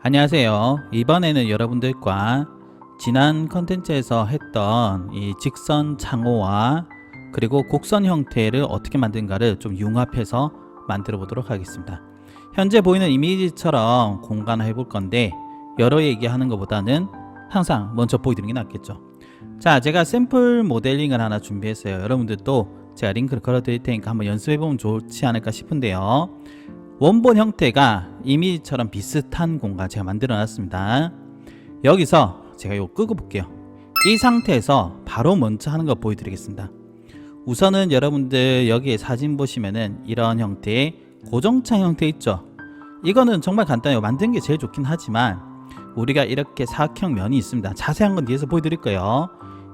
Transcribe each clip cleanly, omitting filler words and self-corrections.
안녕하세요. 이번에는 여러분들과 지난 컨텐츠에서 했던 이 직선 창호와 그리고 곡선 형태를 어떻게 만드는가를 좀 융합해서 만들어 보도록 하겠습니다. 현재 보이는 이미지처럼 공간화 해볼 건데 여러 얘기하는 것보다는 항상 먼저 보여드리는 게 낫겠죠. 자, 제가 샘플 모델링을 하나 준비했어요. 여러분들도 제가 링크를 걸어 드릴 테니까 한번 연습해 보면 좋지 않을까 싶은데요. 원본 형태가 이미지처럼 비슷한 공간 제가 만들어 놨습니다. 여기서 제가 이거 끄고 볼게요. 이 상태에서 바로 먼저 하는 거 보여드리겠습니다. 우선은 여러분들 여기에 사진 보시면은 이런 형태의 고정창 형태 있죠. 이거는 정말 간단해요. 만드는 게 제일 좋긴 하지만 우리가 이렇게 사각형 면이 있습니다. 자세한 건 뒤에서 보여드릴 거예요.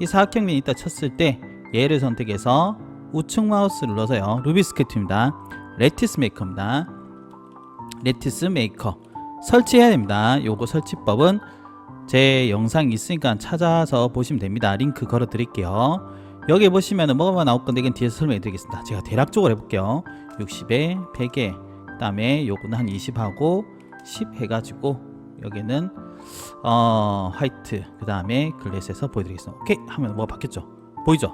이 사각형 면이 있다 쳤을 때 얘를 선택해서 우측 마우스 눌러서요. 루비스케프트입니다. 레티스 메이커입니다. 레티스 메이커 설치해야 됩니다. 요거 설치법은 제 영상이 있으니까 찾아서 보시면 됩니다. 링크 걸어 드릴게요. 여기 보시면은 뭐가 나올 건데 이건 뒤에서 설명해 드리겠습니다. 제가 대략적으로 해볼게요. 60에 100에 그 다음에 요거는 한 20하고 10 해가지고 여기는 화이트 그 다음에 글래스에서 보여드리겠습니다. 오케이 하면 뭐가 바뀌었죠? 보이죠?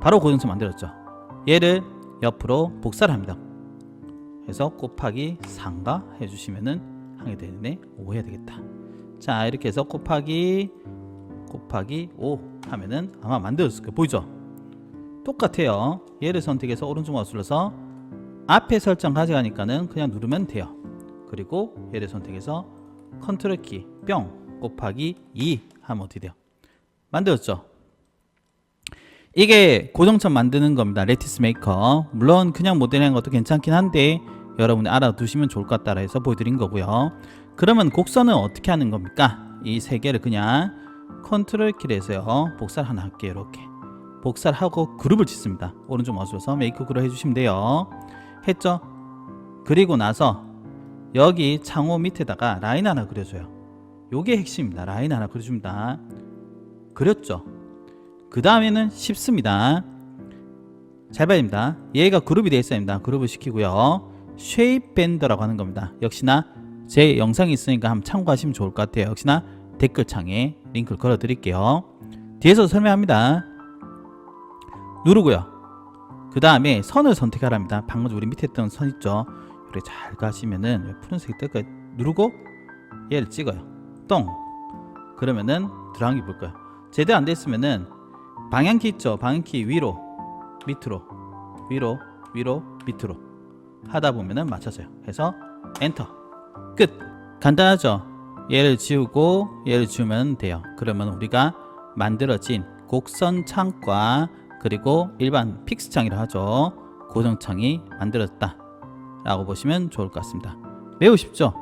바로 고정선 만들었죠. 얘를 옆으로 복사를 합니다. 그래서 곱하기 3가 해주시면은 하게 되네. 5 해야 되겠다. 자, 이렇게 해서 곱하기 5 하면은 아마 만들어졌을 거예요. 보이죠? 똑같아요. 얘를 선택해서 오른쪽 마우스 눌러서 앞에 설정 가져가니까는 그냥 누르면 돼요. 그리고 얘를 선택해서 컨트롤 키 뿅 곱하기 2 하면 어떻게 돼요? 만들었죠? 이게 고정천 만드는 겁니다. 레티스 메이커. 물론 그냥 모델하는 것도 괜찮긴 한데 여러분이 알아두시면 좋을 것 같다 해서 보여드린 거고요. 그러면 곡선은 어떻게 하는 겁니까? 이 세 개를 그냥 컨트롤 키를 해서요. 복사를 하나 할게요. 이렇게 복사를 하고 그룹을 짓습니다. 오른쪽 마우스에서 메이크 그룹 해주시면 돼요. 했죠? 그리고 나서 여기 창호 밑에다가 라인 하나 그려줘요. 요게 핵심입니다. 라인 하나 그려줍니다. 그렸죠? 그 다음에는 쉽습니다. 잘 봐야 됩니다. 얘가 그룹이 되어 있어야 됩니다. 그룹을 시키고요. 쉐입 밴더라고 하는 겁니다. 역시나 제 영상이 있으니까 한번 참고하시면 좋을 것 같아요. 역시나 댓글창에 링크를 걸어 드릴게요. 뒤에서 설명합니다. 누르고요. 그 다음에 선을 선택하랍니다. 방금 우리 밑에 있던 선 있죠? 이렇게 잘 가시면은 푸른색이 뜰 거예요. 누르고 얘를 찍어요. 똥. 그러면은 드라잉이 볼 거예요. 제대로 안 됐으면은 방향키 있죠? 방향키 위로 밑으로 위로 밑으로 하다 보면은 맞춰져요. 해서 엔터 끝. 간단하죠? 얘를 지우고 얘를 지우면 돼요. 그러면 우리가 만들어진 곡선 창과 그리고 일반 픽스 창이라 하죠. 고정 창이 만들어졌다 라고 보시면 좋을 것 같습니다. 매우 쉽죠?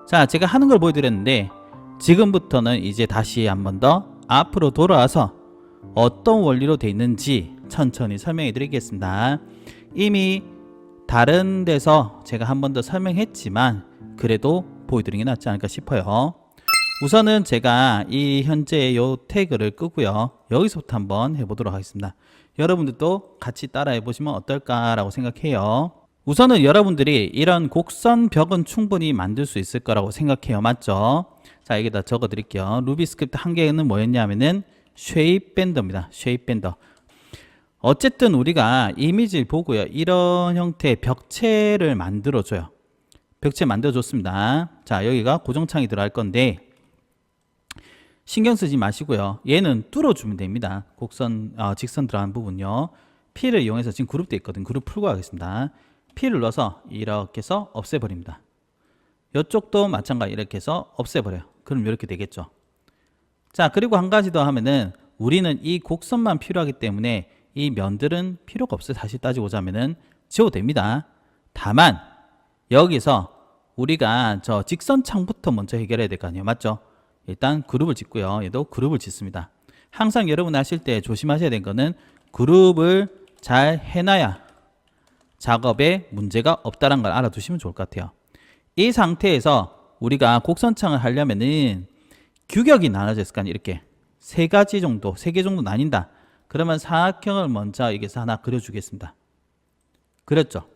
자, 제가 하는 걸 보여드렸는데 지금부터는 이제 다시 한 번 더 앞으로 돌아와서 어떤 원리로 되어 있는지 천천히 설명해 드리겠습니다. 이미 다른 데서 제가 한 번 더 설명했지만 그래도 보여드리는 게 낫지 않을까 싶어요. 우선은 제가 이 현재 요 태그를 끄고요. 여기서부터 한번 해보도록 하겠습니다. 여러분들도 같이 따라해 보시면 어떨까라고 생각해요. 우선은 여러분들이 이런 곡선 벽은 충분히 만들 수 있을 거라고 생각해요. 맞죠? 자, 여기다 적어 드릴게요. 루비 스크립트 한 개는 뭐였냐면은 쉐입 밴더입니다. 쉐입 밴더. 어쨌든 우리가 이미지를 보고요. 이런 형태의 벽체를 만들어줘요. 벽체 만들어줬습니다. 자, 여기가 고정창이 들어갈 건데 신경 쓰지 마시고요. 얘는 뚫어주면 됩니다. 곡선, 직선 들어간 부분요. P를 이용해서 지금 그룹 되어 있거든요. 그룹 풀고 가겠습니다. P를 눌러서 이렇게 해서 없애버립니다. 이쪽도 마찬가지 이렇게 해서 없애버려요. 그럼 이렇게 되겠죠. 자, 그리고 한 가지 더 하면은 우리는 이 곡선만 필요하기 때문에 이 면들은 필요가 없어요. 사실 따지고 자면은 지워도 됩니다. 다만 여기서 우리가 저 직선 창부터 먼저 해결해야 될 거 아니에요. 맞죠? 일단 그룹을 짓고요. 얘도 그룹을 짓습니다. 항상 여러분 하실 때 조심하셔야 되는 거는 그룹을 잘 해놔야 작업에 문제가 없다는 걸 알아두시면 좋을 것 같아요. 이 상태에서 우리가 곡선창을 하려면은 규격이 나눠져 있을 거 아니에요. 이렇게 세 가지 정도, 세 개 정도 나뉜다. 그러면 사각형을 먼저 여기서 하나 그려주겠습니다. 그렸죠?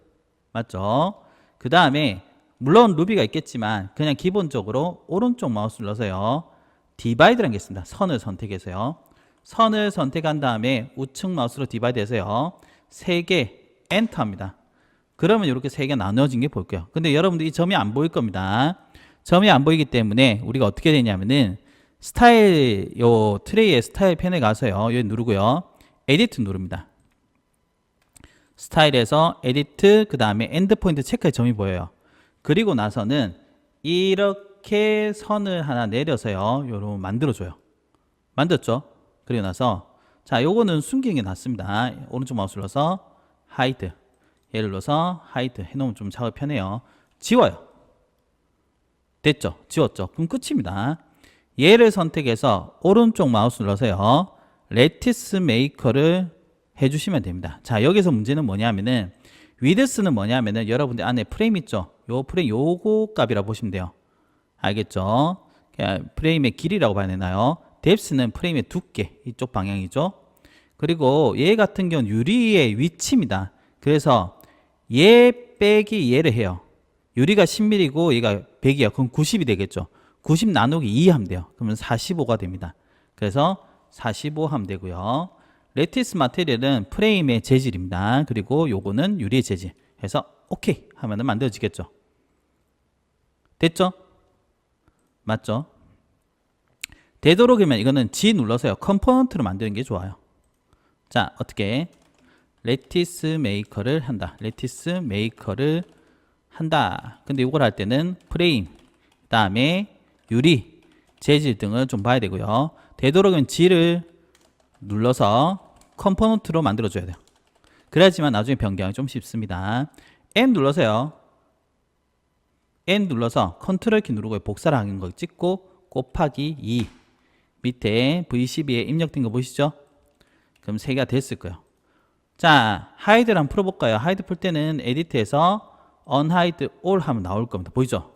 맞죠? 그 다음에 물론 루비가 있겠지만 그냥 기본적으로 오른쪽 마우스를 눌러서요. 디바이드라는 게 있습니다. 선을 선택해서요. 선을 선택한 다음에 우측 마우스로 디바이드해서요. 3개 엔터합니다. 그러면 이렇게 3개 나눠진 게 보일게요. 근데 여러분들 이 점이 안 보일 겁니다. 점이 안 보이기 때문에 우리가 어떻게 되냐면은 스타일 요 트레이의 스타일 펜에 가서요. 여기 누르고요. 에디트 누릅니다. 스타일에서 에디트 그 다음에 엔드포인트 체크의 점이 보여요. 그리고 나서는 이렇게 선을 하나 내려서요. 요런 만들어줘요. 만들었죠? 그리고 나서 자 요거는 숨기는 게 낫습니다. 오른쪽 마우스 눌러서 하이드 얘를 눌러서 하이드 해놓으면 좀 작업이 편해요. 지워요. 됐죠? 지웠죠? 그럼 끝입니다. 얘를 선택해서 오른쪽 마우스 눌러서요. 레티스 메이커를 해주시면 됩니다. 자 여기서 문제는 뭐냐면은 위드스는 뭐냐면은 여러분들 안에 프레임 있죠? 요 프레임 요거 값이라고 보시면 돼요. 알겠죠? 프레임의 길이라고 봐야 되나요? 뎁스는 프레임의 두께 이쪽 방향이죠. 그리고 얘 같은 경우는 유리의 위치입니다. 그래서 얘 빼기 얘를 해요. 유리가 10mm고 얘가 100이야. 그럼 90이 되겠죠. 90 나누기 2 하면 돼요. 그러면 45가 됩니다. 그래서 45 하면 되고요. 레티스 마테리얼은 프레임의 재질입니다. 그리고 요거는 유리의 재질. 해서 오케이 하면은 만들어지겠죠. 됐죠? 맞죠? 되도록이면 이거는 G 눌러서요. 컴포넌트로 만드는 게 좋아요. 자, 어떻게? 레티스 메이커를 한다. 레티스 메이커를 한다. 근데 이걸 할 때는 프레임, 그 다음에 유리, 재질 등을 좀 봐야 되고요. 되도록이면 G를 눌러서 컴포넌트로 만들어줘야 돼요. 그래야지만 나중에 변경이 좀 쉽습니다. N 눌러서요. N 눌러서 컨트롤 키 누르고 복사를 하는 거 찍고 곱하기 2 밑에 V12에 입력된 거 보이시죠? 그럼 3개가 됐을 거예요. 자, 하이드를 한번 풀어볼까요? 하이드 풀 때는 에디트에서 unhide all 하면 나올 겁니다. 보이죠?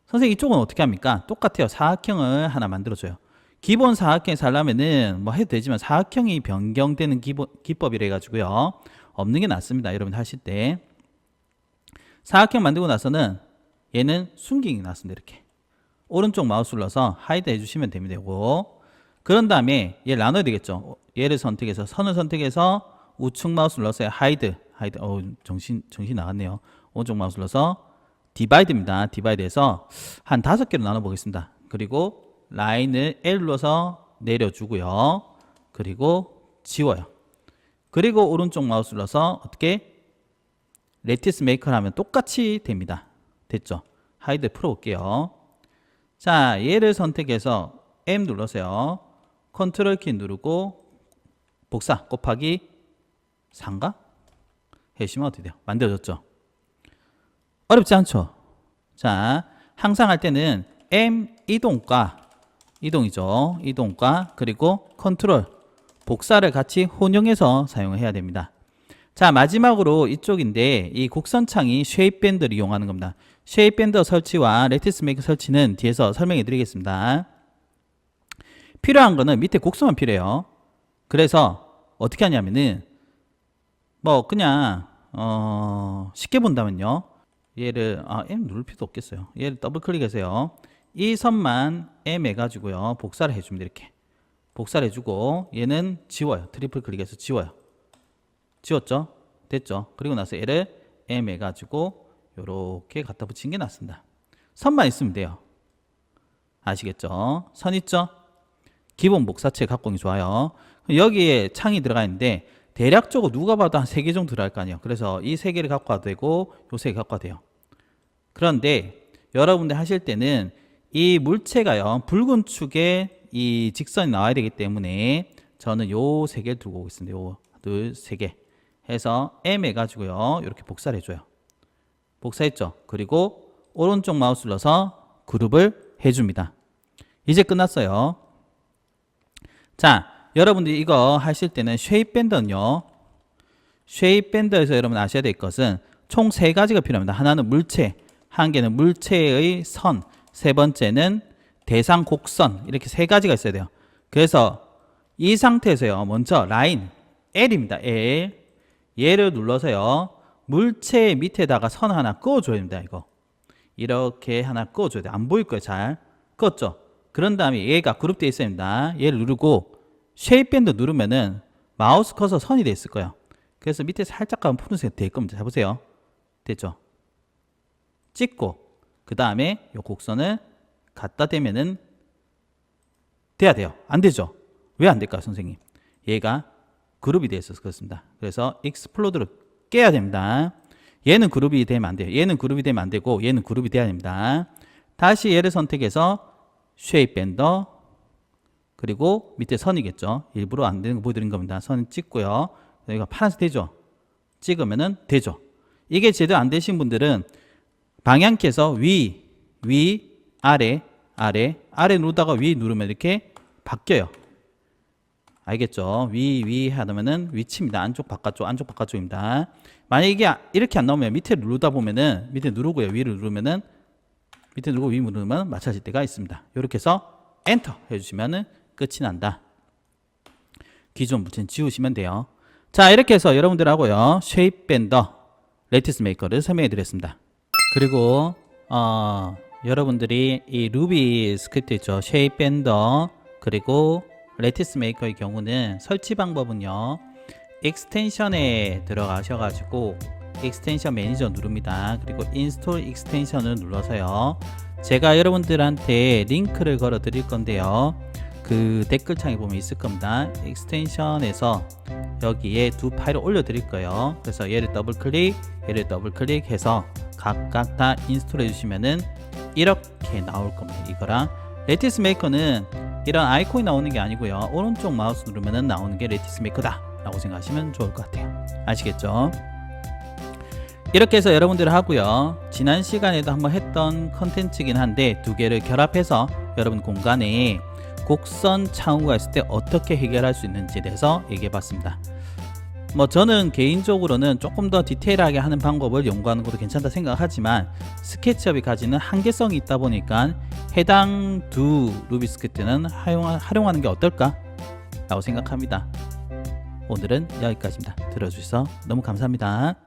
선생님 이쪽은 어떻게 합니까? 똑같아요. 사각형을 하나 만들어줘요. 기본 사각형에서 하려면은 뭐 해도 되지만 사각형이 변경되는 기법이라 해가지고요. 없는 게 낫습니다. 여러분 하실 때. 사각형 만들고 나서는 얘는 숨기기 낫습니다. 이렇게. 오른쪽 마우스 눌러서 하이드 해주시면 됩니다. 이거. 그런 다음에 얘를 나눠야 되겠죠. 얘를 선택해서 선을 선택해서 우측 마우스 눌러서 하이드. 정신 나갔네요. 오른쪽 마우스 눌러서 디바이드입니다. 디바이드해서 한 5개로 나눠 보겠습니다. 그리고 라인을 L 눌러서 내려주고요. 그리고 지워요. 그리고 오른쪽 마우스 눌러서 어떻게 레티스 메이커를 하면 똑같이 됩니다. 됐죠? 하이드 풀어볼게요. 자, 얘를 선택해서 M 눌러서요. 컨트롤 키 누르고 복사 곱하기 4인가? 해주시면 어떻게 돼요? 만들어졌죠? 어렵지 않죠? 자, 항상 할 때는 M 이동이죠. 이동과 그리고 컨트롤 복사를 같이 혼용해서 사용을 해야 됩니다. 자, 마지막으로 이쪽인데 이 곡선창이 쉐입 밴드를 이용하는 겁니다. 쉐입 밴드 설치와 레티스 메이커 설치는 뒤에서 설명해 드리겠습니다. 필요한 거는 밑에 곡선만 필요해요. 그래서 어떻게 하냐면은 뭐 그냥 쉽게 본다면요. 얘를 M 누를 필요도 없겠어요. 얘를 더블 클릭해서요. 이 선만 M 해가지고요. 복사를 해줍니다. 이렇게 복사를 해주고 얘는 지워요. 트리플 클릭해서 지워요. 지웠죠? 됐죠? 그리고 나서 얘를 M 해가지고 요렇게 갖다 붙이는 게 낫습니다. 선만 있으면 돼요. 아시겠죠? 선 있죠? 기본 복사체 갖고 오는 게 좋아요. 여기에 창이 들어가 있는데 대략적으로 누가 봐도 한 3개 정도 들어갈 거 아니에요. 그래서 이 3개를 갖고 와도 되고 요 3개 갖고 와도 돼요. 그런데 여러분들 하실 때는 이 물체가요 붉은 축에 이 직선이 나와야 되기 때문에 저는 요 3개를 들고 오겠습니다. 요 둘, 3개 해서 M 해가지고요 이렇게 복사를 해줘요. 복사했죠. 그리고 오른쪽 마우스 눌러서 그룹을 해줍니다. 이제 끝났어요. 자, 여러분들이 이거 하실 때는 쉐입 밴드는요. 쉐입 밴드에서 여러분 아셔야 될 것은 총 3가지가 필요합니다. 하나는 물체, 한 개는 물체의 선, 세 번째는 대상 곡선, 이렇게 세 가지가 있어야 돼요. 그래서 이 상태에서요, 먼저 라인 L입니다. L. 얘를 눌러서요, 물체 밑에다가 선 하나 그어줘야 됩니다. 이거 이렇게 하나 그어줘야 돼요. 안 보일 거예요. 잘 그었죠? 그런 다음에 얘가 그룹되어 있어야 됩니다. 얘를 누르고 쉐입 밴드 누르면은 마우스 커서 선이 되어 있을 거예요. 그래서 밑에 살짝 가면 푸른색 될 겁니다. 자 보세요. 됐죠? 찍고 그 다음에 이 곡선을 갖다 대면은 돼야 돼요. 안 되죠? 왜 안 될까요, 선생님? 얘가 그룹이 되어 있어서 그렇습니다. 그래서 익스플로드를 깨야 됩니다. 얘는 그룹이 되면 안 돼요. 얘는 그룹이 되면 안 되고 얘는 그룹이 돼야 됩니다. 다시 얘를 선택해서 쉐입 밴더 그리고 밑에 선이겠죠. 일부러 안 되는 거 보여드린 겁니다. 선 찍고요. 여기가 파란색 되죠? 찍으면은 되죠. 이게 제대로 안 되신 분들은 방향키에서 위, 아래, 아래 누르다가 위 누르면 이렇게 바뀌어요. 알겠죠? 위 하면은 위치입니다. 안쪽, 바깥쪽, 안쪽, 바깥쪽입니다. 만약에 이게 이렇게 안 나오면 밑에 누르다 보면은 밑에 누르고요. 위를 누르면은 밑에 누르고 위 누르면 맞춰질 때가 있습니다. 이렇게 해서 엔터 해주시면은 끝이 난다. 기존 물체는 지우시면 돼요. 자, 이렇게 해서 여러분들하고요, 쉐입 밴더, 레티스 메이커를 설명해 드렸습니다. 그리고 여러분들이 이 루비 스크립트 있죠. 쉐입 밴더 그리고 레티스 메이커의 경우는 설치 방법은요, 익스텐션에 들어가셔가지고 익스텐션 매니저 누릅니다. 그리고 인스톨 익스텐션을 눌러서요, 제가 여러분들한테 링크를 걸어 드릴 건데요, 그 댓글창에 보면 있을 겁니다. 익스텐션에서 여기에 두 파일을 올려 드릴 거예요. 그래서 얘를 더블 클릭, 얘를 더블 클릭해서 각각 다 인스톨 해주시면은 이렇게 나올 겁니다. 이거랑 레티스 메이커는 이런 아이콘이 나오는 게 아니고요, 오른쪽 마우스 누르면은 나오는 게 레티스 메이커다 라고 생각하시면 좋을 것 같아요. 아시겠죠? 이렇게 해서 여러분들 하고요, 지난 시간에도 한번 했던 컨텐츠긴 한데 두 개를 결합해서 여러분 공간에 곡선 창후가 있을 때 어떻게 해결할 수 있는지에 대해서 얘기해 봤습니다. 뭐 저는 개인적으로는 조금 더 디테일하게 하는 방법을 연구하는 것도 괜찮다 생각하지만 스케치업이 가지는 한계성이 있다 보니까 해당 두 루비 스크립트는 활용하는 게 어떨까 라고 생각합니다. 오늘은 여기까지입니다. 들어주셔서 너무 감사합니다.